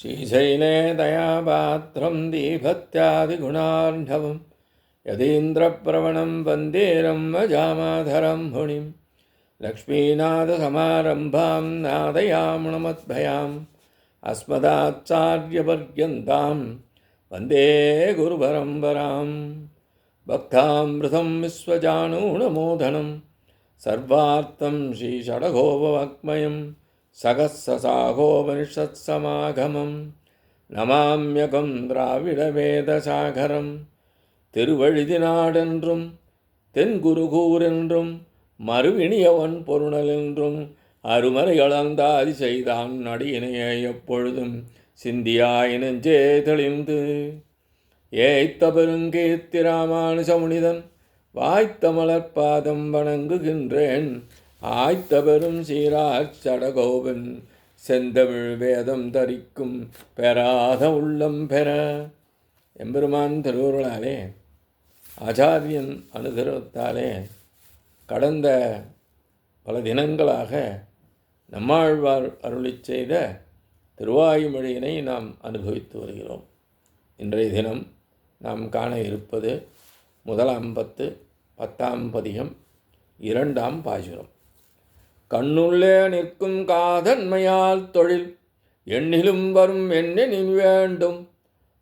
श्रीशैले दयापात्रं दीभत्यादिगुणार्णवं यतीन्द्रप्रवणं वन्दे रम्भजामाधरं मुनिं लक्ष्मीनाथसमारम्भां नादयामुणमद्भयाम् अस्मदाचार्यपर्यन्तां वन्दे गुरुपरम्परां भक्तामृतं विश्वजानूनमोदनं सर्वार्थं श्रीषडगोपवाङ्मयं சகசசாகோபனிஷத்சமாகமம் நமாம்யகம் திராவிடவேதசாகரம் திருவழுதினாடென்றும் தென்குருகூரென்றும் மறுவினியவன் பொருணலென்றும் அருமறைகளந்தாதி செய்தான் நடியினைய எப்பொழுதும் சிந்தியாய் நெஞ்சே தெளிந்து ஏய்த்த பெருங்கீர்த்தி ராமானுஜமுனிதன் வாய்த்த மலர்பாதம் வணங்குகின்றேன் ஆய்த்த பெரும் சீராச் சடகோபன் செந்தமிழ் வேதம் தரிக்கும் பெறாத உள்ளம் பெற. எம்பெருமான் திருவுருளாலே ஆச்சாரியன் அனுகிரகத்தாலே கடந்த பல தினங்களாக நம்மாழ்வார் அருளிச் செய்த திருவாய்மொழியினை நாம் அனுபவித்து வருகிறோம். இன்றைய தினம் நாம் காண இருப்பது முதலாம் பத்து, 10ஆம் பதிகம், 2ஆம் பாசுரம். கண்ணுள்ளே நிற்கும் காதன்மையால் தொழில் எண்ணிலும் வரும் எண்ணெனில் வேண்டும்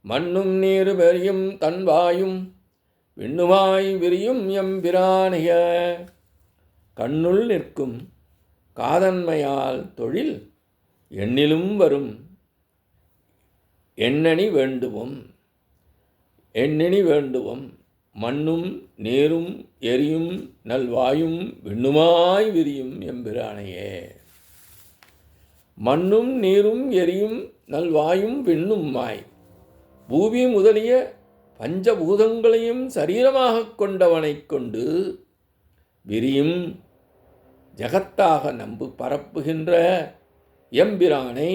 மண்ணும் நீர் பெரியும் தன்வாயும் விண்ணுமாய் விரியும் எம்பிரானிய. கண்ணுள் நிற்கும் காதன்மையால் தொழில் எண்ணிலும் வரும் எண்ணெனி வேண்டுவோம் மண்ணும் நீரும் எரியும் நல்வாயும் விண்ணுமாய் விரியும் எம்பிரானையே. மண்ணும் நீரும் எரியும் நல்வாயும் விண்ணுமாய் பூமி முதலிய பஞ்சபூதங்களையும் சரீரமாக கொண்டவனை கொண்டு விரியும் ஜகத்தாக நம்பு பரப்புகின்ற எம்பிரானை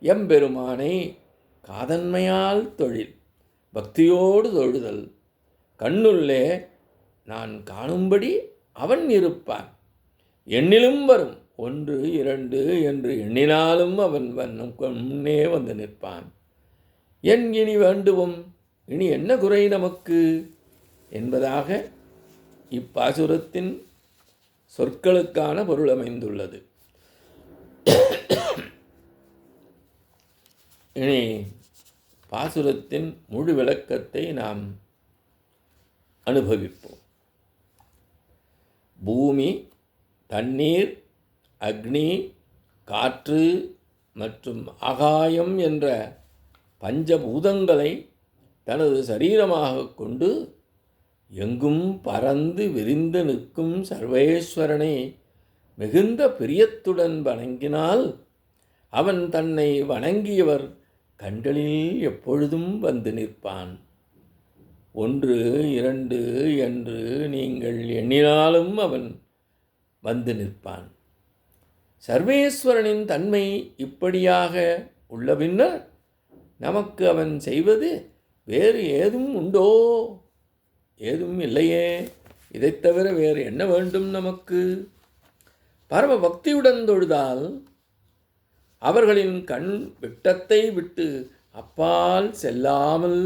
எம்பெருமானை காதன்மையால் தொழில் பக்தியோடு தொழுதல். கண்ணுள்ளே நான் காணும்படி அவன் இருப்பான். எண்ணிலும் வரும் 1, 2 என்று எண்ணினாலும் அவன் முன்னே வந்து நிற்பான். என் இனி வேண்டுவோம், இனி என்ன குறை நமக்கு என்பதாக இப்பாசுரத்தின் சொற்களுக்கான பொருள் அமைந்துள்ளது. இனி பாசுரத்தின் முழு விளக்கத்தை நாம் அனுபவிப்போம். பூமி, தண்ணீர், அக்னி, காற்று மற்றும் ஆகாயம் என்ற பஞ்சபூதங்களை தனது சரீரமாக கொண்டு எங்கும் பறந்து விரிந்து நிற்கும் சர்வேஸ்வரனை மிகுந்த பிரியத்துடன் வணங்கினால் அவன் தன்னை வணங்கியவர் கண்களில் எப்பொழுதும் வந்து நிற்பான். 1, 2 என்று நீங்கள் எண்ணினாலும் அவன் வந்து நிற்பான். சர்வேஸ்வரனின் தன்மை இப்படியாக உள்ள பின்னர் நமக்கு அவன் செய்வது வேறு ஏதும் உண்டோ? ஏதும் இல்லையே. இதைத் தவிர வேறு என்ன வேண்டும் நமக்கு? பரம பக்தியுடன் தொழுதால் அவர்களின் கண் விட்டத்தை விட்டு அப்பால் செல்லாமல்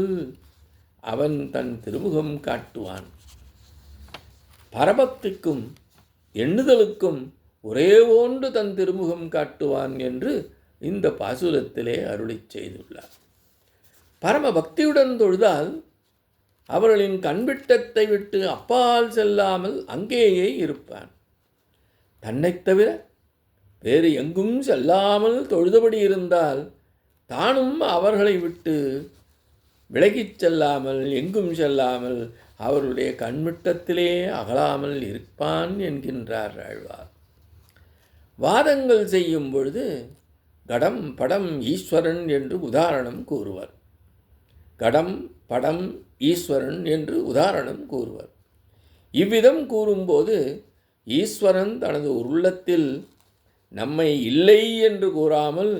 அவன் தன் திருமுகம் காட்டுவான். பரபக்திக்கும் எண்ணுதலுக்கும் ஒரே போன்று தன் திருமுகம் காட்டுவான் என்று இந்த பாசுரத்திலே அருளிச் செய்துள்ளார். பரம பக்தியுடன் தொழுதால் அவர்களின் கண்விட்டத்தை விட்டு அப்பால் செல்லாமல் அங்கேயே இருப்பான். தன்னைத் தவிர வேறு எங்கும் செல்லாமல் தொழுதபடி இருந்தால் தானும் அவர்களை விட்டு விலகிச் செல்லாமல் எங்கும் செல்லாமல் அவருடைய கண்விட்டத்திலே அகலாமல் இருப்பான் என்கின்றார் ஆழ்வார். வாதங்கள் செய்யும் பொழுது கடம் படம் ஈஸ்வரன் என்று உதாரணம் கூறுவர். கடம் படம் ஈஸ்வரன் என்று உதாரணம் கூறுவர். இவ்விதம் கூறும்போது ஈஸ்வரன் தனது உள்ளத்தில் நம்மை இல்லை என்று கூறாமல்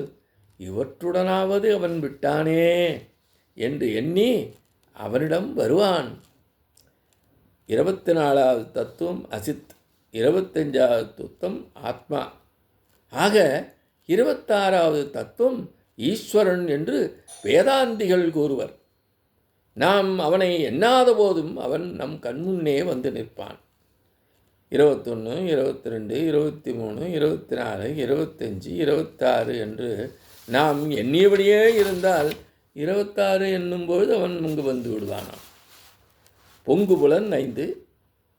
இவற்றுடனாவது அவன் விட்டானே என்று எண்ணி அவனிடம் வருவான். 24வது தத்துவம் அசித், 25வது தத்துவம் ஆத்மா. ஆக 26வது தத்துவம் ஈஸ்வரன் என்று வேதாந்திகள் கூறுவர். நாம் அவனை எண்ணாத போதும் அவன் நம் கண்முன்னே வந்து நிற்பான். 21, 22, 23, 24, 25, 26 என்று நாம் எண்ணியபடியே இருந்தால் 26 என்னும்பொழுது அவன் இங்கு வந்து விடுவானாம். பொங்குபுலன் 5,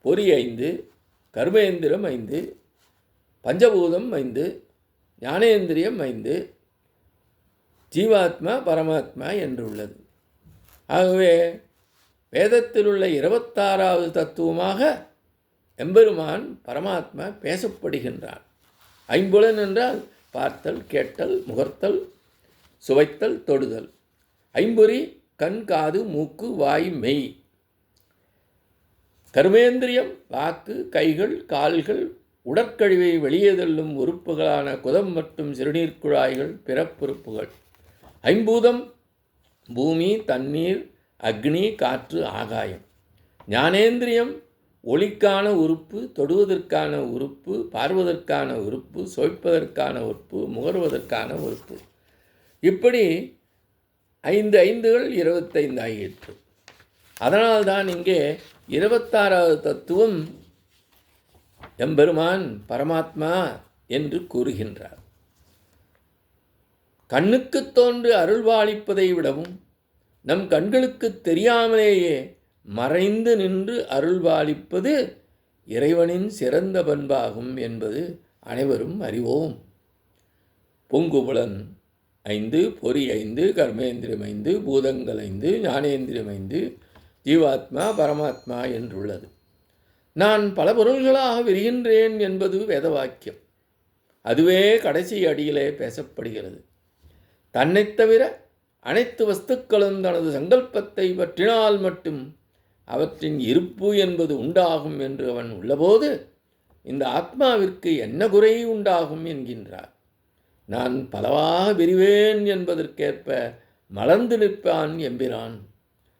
பொறி 5, கர்மேந்திரம் 5, பஞ்சபூதம் 5, ஞானேந்திரியம் 5, ஜீவாத்மா பரமாத்மா என்று உள்ளது. ஆகவே வேதத்தில் உள்ள 26வது தத்துவமாக எம்பெருமான் பரமாத்மா பேசப்படுகின்றான். ஐம்புலன் என்றால் பார்த்தல், கேட்டல், முகர்த்தல், சுவைத்தல், தொடுதல். ஐம்பொறி கண், காது, மூக்கு, வாய், மெய். கர்மேந்திரியம் வாக்கு, கைகள், கால்கள், உடற்கழிவை வெளியே தள்ளும் உறுப்புகளான குதம் மற்றும் சிறுநீர் குழாய்கள், பிறப்புறுப்புகள். ஐம்பூதம் பூமி, தண்ணீர், அக்னி, காற்று, ஆகாயம். ஞானேந்திரியம் ஒளிக்கான உறுப்பு, தொடுவதற்கான உறுப்பு, பார்வதற்கான உறுப்பு, சுவைப்பதற்கான உறுப்பு, முகர்வதற்கான உறுப்பு. இப்படி 5 ஐந்துகள் 25 ஆகிற்று. அதனால்தான் இங்கே 26வது தத்துவம் எம்பெருமான் பரமாத்மா என்று கூறுகின்றார். கண்ணுக்கு தோன்று அருள்வாளிப்பதை விடவும் நம் கண்களுக்கு தெரியாமலேயே மறைந்து நின்று அருள்வாளிப்பது இறைவனின் சிறந்த பண்பாகும் என்பது அனைவரும் அறிவோம். பொங்குபுலன் 5, பொறி 5, கர்மேந்திரம் 5, பூதங்கள் 5, ஞானேந்திரம் 5, ஜீவாத்மா பரமாத்மா என்றுள்ளது. நான் பல பொருள்களாக விரிகின்றேன் என்பது வேதவாக்கியம். அதுவே கடைசி அடியிலே பேசப்படுகிறது. தன்னைத் தவிர அனைத்து வஸ்துக்களும் தனது சங்கல்பத்தை பற்றினால் மட்டும் அவற்றின் இருப்பு என்பது உண்டாகும் என்று அவன் உள்ளபோது இந்த ஆத்மாவிற்கு என்ன குறை உண்டாகும் என்கின்றார். நான் பலவாக விரிவேன் என்பதற்கேற்ப மலர்ந்து நிற்பான் எம்பிரான்,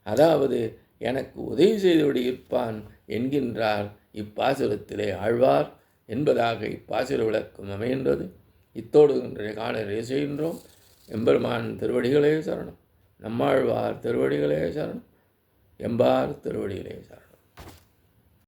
அதாவது எனக்கு உதவி செய்துவிட இருப்பான் என்கின்றார் இப்பாசுரத்திலே ஆழ்வார் என்பதாக இப்பாசுர விளக்கம் அமைகின்றது. இத்தோடு இன்றைய காணொளியை செய்கின்றோம். எம்பெருமான் திருவடிகளே சரணம். நம்மாழ்வார் திருவடிகளே சரணம். எம்பார் திருவடிகளே சரணம்.